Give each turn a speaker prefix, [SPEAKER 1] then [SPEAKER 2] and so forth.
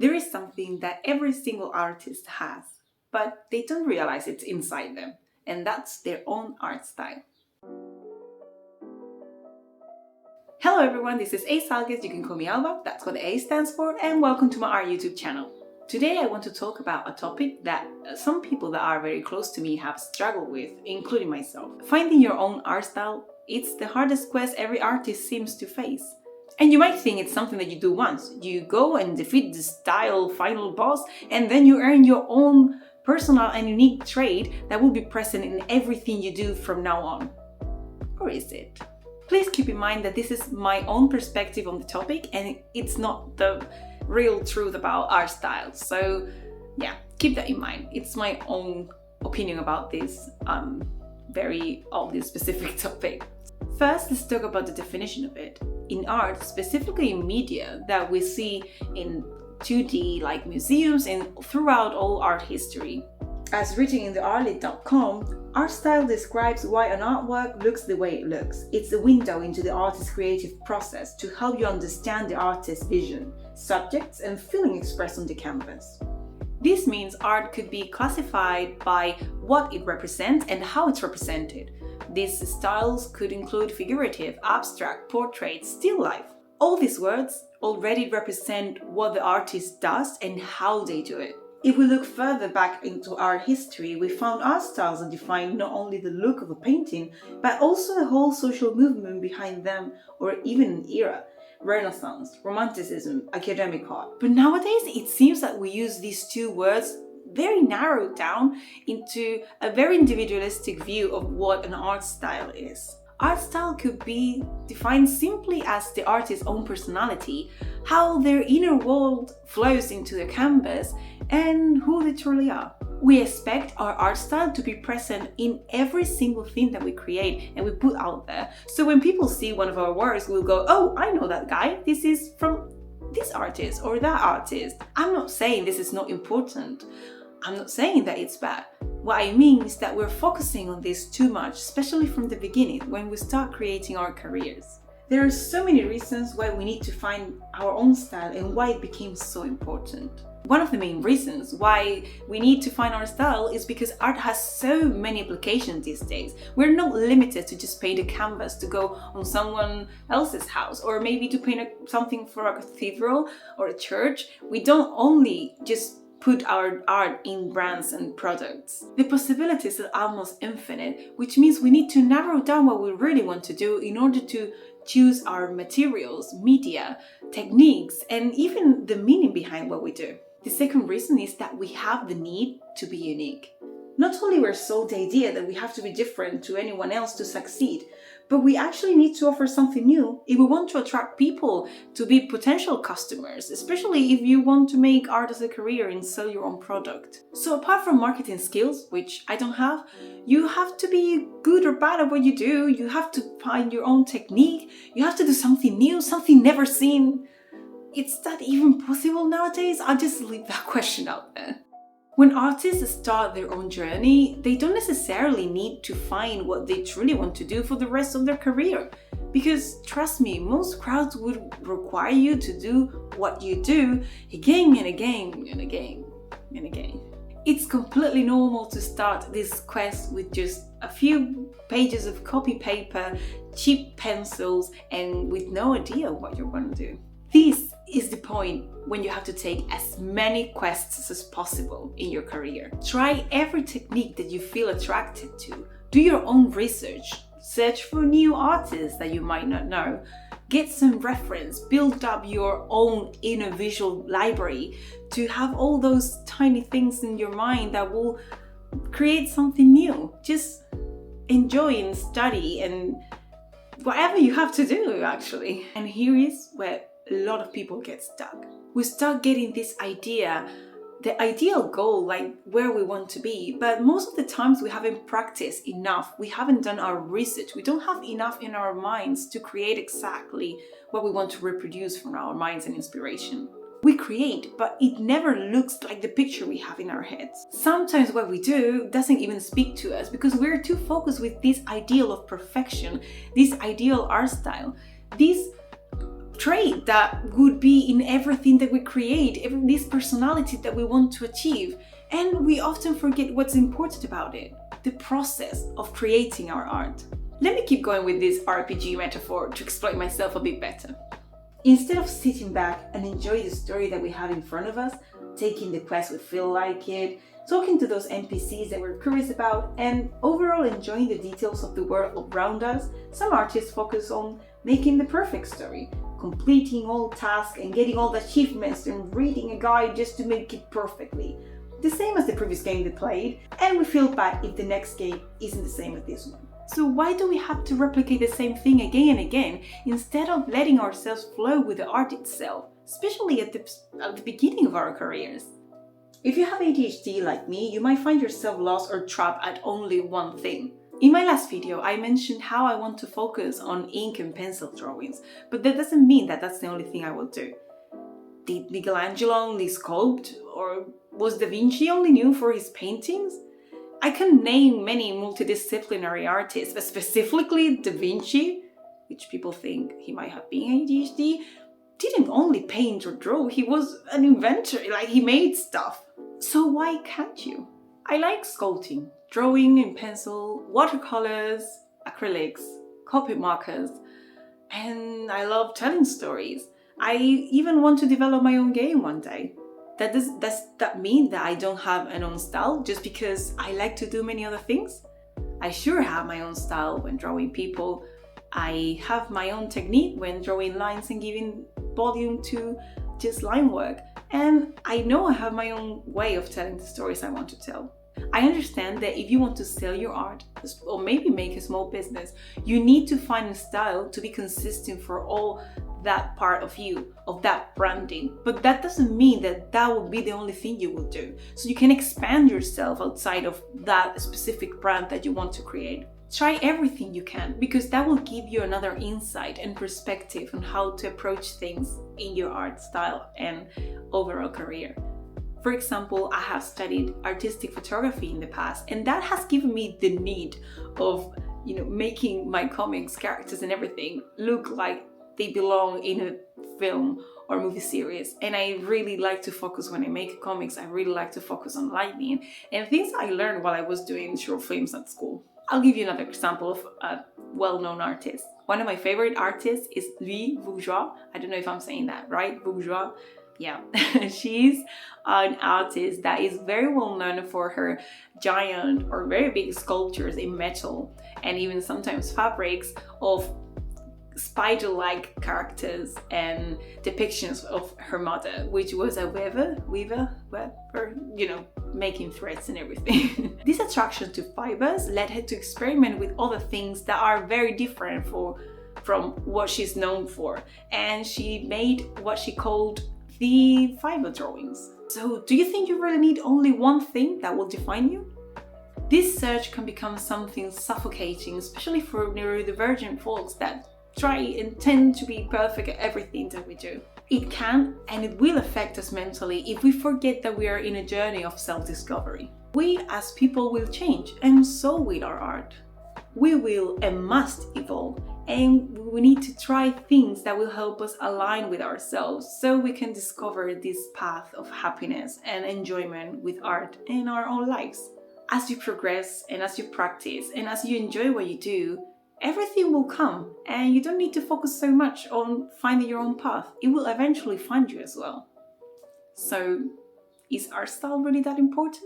[SPEAKER 1] There is something that every single artist has, but they don't realize it's inside them, and that's their own art style. Hello everyone, this is A Salgues, you can call me Alba, that's what the A stands for, and welcome to my art YouTube channel. Today I want to talk about a topic that some people that are very close to me have struggled with, including myself. Finding your own art style, it's the hardest quest every artist seems to face. And you might think it's something that you do once. You go and defeat the style final boss, and then you earn your own personal and unique trait that will be present in everything you do from now on. Or is it? Please keep in mind that this is my own perspective on the topic and it's not the real truth about art styles. So yeah, keep that in mind. It's my own opinion about this very oddly specific topic. First, let's talk about the definition of it. In art, specifically in media that we see in 2D like museums and throughout all art history. As written in the artlit.com, art style describes why an artwork looks the way it looks. It's a window into the artist's creative process to help you understand the artist's vision, subjects, and feeling expressed on the canvas. This means art could be classified by what it represents and how it's represented. These styles could include figurative, abstract, portrait, still life. All these words already represent what the artist does and how they do it. If we look further back into art history, we found art styles that define not only the look of a painting, but also the whole social movement behind them, or even an era. Renaissance, Romanticism, academic art. But nowadays, it seems that we use these two words very narrowed down into a very individualistic view of what an art style is. Art style could be defined simply as the artist's own personality, how their inner world flows into the canvas, and who they truly are. We expect our art style to be present in every single thing that we create and we put out there. So when people see one of our works, we'll go, oh, I know that guy. This is from this artist or that artist. I'm not saying this is not important. I'm not saying that it's bad. What I mean is that we're focusing on this too much, especially from the beginning when we start creating our careers. There are so many reasons why we need to find our own style and why it became so important. One of the main reasons why we need to find our style is because art has so many applications these days. We're not limited to just paint a canvas to go on someone else's house or maybe to paint something for a cathedral or a church. We don't only just put our art in brands and products. The possibilities are almost infinite, which means we need to narrow down what we really want to do in order to choose our materials, media, techniques, and even the meaning behind what we do. The second reason is that we have the need to be unique. Not only we're sold the idea that we have to be different to anyone else to succeed, but we actually need to offer something new if we want to attract people to be potential customers, especially if you want to make art as a career and sell your own product. So apart from marketing skills, which I don't have, you have to be good or bad at what you do, you have to find your own technique, you have to do something new, something never seen. Is that even possible nowadays? I'll just leave that question out there. When artists start their own journey, they don't necessarily need to find what they truly want to do for the rest of their career. Because trust me, most crowds would require you to do what you do again and again and again and again. It's completely normal to start this quest with just a few pages of copy paper, cheap pencils, and with no idea what you're going to do. This is the point when you have to take as many quests as possible in your career. Try every technique that you feel attracted to. Do your own research. Search for new artists that you might not know. Get some reference. Build up your own inner visual library to have all those tiny things in your mind that will create something new. Just enjoy and study and whatever you have to do, actually. And here is where a lot of people get stuck. We start getting this idea, the ideal goal, like where we want to be, but most of the times we haven't practiced enough. We haven't done our research. We don't have enough in our minds to create exactly what we want to reproduce from our minds and inspiration. We create, but it never looks like the picture we have in our heads. Sometimes what we do doesn't even speak to us because we're too focused with this ideal of perfection, this ideal art style, this trait that would be in everything that we create, this personality that we want to achieve. And we often forget what's important about it, the process of creating our art. Let me keep going with this RPG metaphor to explain myself a bit better. Instead of sitting back and enjoy the story that we have in front of us, taking the quest we feel like it, talking to those NPCs that we're curious about, and overall enjoying the details of the world around us, some artists focus on making the perfect story, completing all tasks and getting all the achievements and reading a guide just to make it perfectly. The same as the previous game they played, and we feel bad if the next game isn't the same as this one. So why do we have to replicate the same thing again and again instead of letting ourselves flow with the art itself, especially at the beginning of our careers? If you have ADHD like me, you might find yourself lost or trapped at only one thing. In my last video, I mentioned how I want to focus on ink and pencil drawings, but that doesn't mean that that's the only thing I will do. Did Michelangelo only sculpt, or was Da Vinci only known for his paintings? I can name many multidisciplinary artists, but specifically Da Vinci, which people think he might have been ADHD, didn't only paint or draw, he was an inventor, like he made stuff. So why can't you? I like sculpting, drawing in pencil, watercolors, acrylics, Copic markers, and I love telling stories. I even want to develop my own game one day. Does that mean that I don't have an own style just because I like to do many other things? I sure have my own style when drawing people. I have my own technique when drawing lines and giving volume to just line work. And I know I have my own way of telling the stories I want to tell. I understand that if you want to sell your art or maybe make a small business, you need to find a style to be consistent for all that part of you, of that branding. But that doesn't mean that that will be the only thing you will do. So you can expand yourself outside of that specific brand that you want to create. Try everything you can, because that will give you another insight and perspective on how to approach things in your art style and overall career. For example, I have studied artistic photography in the past, and that has given me the need of, making my comics characters and everything look like they belong in a film or movie series. And I really like to focus when I make comics. I really like to focus on lighting and things I learned while I was doing short films at school. I'll give you another example of a well-known artist. One of my favorite artists is Louise Bourgeois. I don't know if I'm saying that right, Bourgeois. Yeah, she's an artist that is very well known for her giant or very big sculptures in metal and even sometimes fabrics of spider-like characters and depictions of her mother, which was a weaver, making threads and everything. This attraction to fibers led her to experiment with other things that are very different from what she's known for, and she made what she called the fiber drawings. So do you think you really need only one thing that will define you? This search can become something suffocating, especially for neurodivergent folks that try and tend to be perfect at everything that we do. It can and it will affect us mentally if we forget that we are in a journey of self-discovery. We as people will change, and so will our art. We will and must evolve, and we need to try things that will help us align with ourselves so we can discover this path of happiness and enjoyment with art in our own lives. As you progress and as you practice and as you enjoy what you do, everything will come, and you don't need to focus so much on finding your own path. It will eventually find you as well. So, is art style really that important?